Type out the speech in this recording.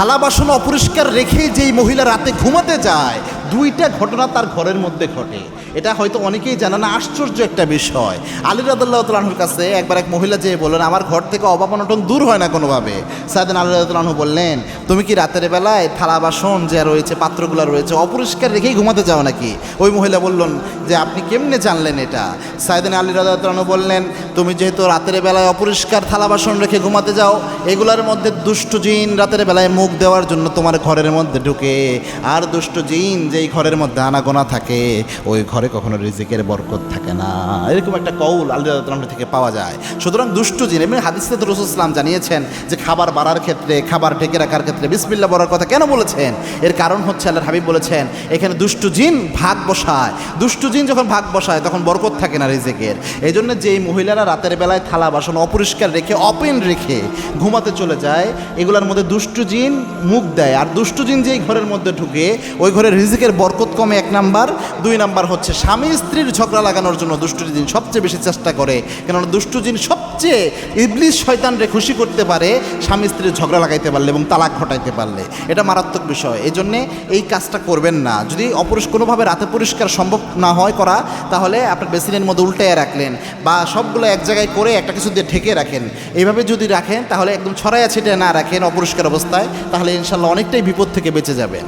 থালা বাসন অপরিষ্কার রেখে যেই মহিলা রাতে ঘুমাতে যায়, দুইটা ঘটনা তার ঘরের মধ্যে ঘটে। এটা হয়তো অনেকেই জানে না, আশ্চর্য একটা বিষয়। আলী রাদিয়াল্লাহু তাআলা আনহুর কাছে একবার এক মহিলা যেয়ে বললেন, আমার ঘর থেকে অভাব অনটন দূর হয় না কোনোভাবে। সাইয়েদনা আলী রাদিয়াল্লাহু তাআলা আনহু বললেন, তুমি কি রাতের বেলায় থালা বাসন যে রয়েছে, পাত্রগুলো রয়েছে, অপরিষ্কার রেখেই ঘুমাতে যাও নাকি? ওই মহিলা বললেন যে, আপনি কেমনে জানলেন এটা? সাইয়েদনা আলী রাদিয়াল্লাহু তাআলা আনহু বললেন, তুমি যেহেতু রাতের বেলায় অপরিষ্কার থালা বাসন রেখে ঘুমাতে যাও, এগুলোর মধ্যে দুষ্ট জিন রাতের বেলায় মুখ দেওয়ার জন্য তোমার ঘরের মধ্যে ঢুকে। আর দুষ্ট জিন যেই ঘরের মধ্যে আনাগোনা থাকে, ওই ঘরে কখনো রিজিকের বরকত থাকে না। এরকম একটা কৌল আলী রাদিয়াল্লাহু তাআলা থেকে পাওয়া যায়। সুতরাং দুষ্ট জিন, এমনি হাদিসে তো রাসূল সাল্লাল্লাহু আলাইহি ওয়াসাল্লাম জানিয়েছেন যে খাবার বাড়ার ক্ষেত্রে, খাবার ঢেকে রাখার ক্ষেত্রে বিসমিল্লাহ বলার কথা কেন বলেছেন? এর কারণ হচ্ছে আল্লাহর হাবিব বলেছেন, এখানে দুষ্ট জিন ভাগ বসায়। দুষ্ট জিন যখন ভাগ বসায় তখন বরকত থাকে না রিজিকের। এই জন্য যেই মহিলারা রাতের বেলায় থালা বাসন অপরিষ্কার রেখে, ওপেন রেখে ঘুমাতে চলে যায়, এগুলোর মধ্যে দুষ্ট জিন মুখ দেয়। আর দুষ্ট জিন যেই ঘরের মধ্যে ঢুকে, ওই ঘরের রিজিকের বরকত কমে, 1 নাম্বার। 2 নাম্বার হচ্ছে স্বামী স্ত্রীর ঝগড়া লাগানোর জন্য দুষ্ট জিন সবচেয়ে বেশি চেষ্টা করে। কেননা দুষ্ট জিন সবচেয়ে ইবলিস শয়তানরে খুশি করতে পারে স্বামী স্ত্রীর ঝগড়া লাগাইতে পারলে এবং তালাক ঘটাইতে পারলে। এটা মারাত্মক বিষয়। এই জন্যে এই কাজটা করবেন না। যদি কোনোভাবে রাতে পরিষ্কার সম্ভব না হয় করা, তাহলে আপনার বেসিনের মধ্যে উল্টাইয়া রাখলেন, বা সবগুলো এক জায়গায় করে একটা কিছু দিয়ে ঢেকে রাখেন। এইভাবে যদি রাখেন, তাহলে একদম ছড়াইয়া ছিটিয়ে না রাখেন অপরিষ্কার অবস্থায়, তাহলে ইনশাল্লাহ অনেকটাই বিপদ থেকে বেঁচে যাবেন।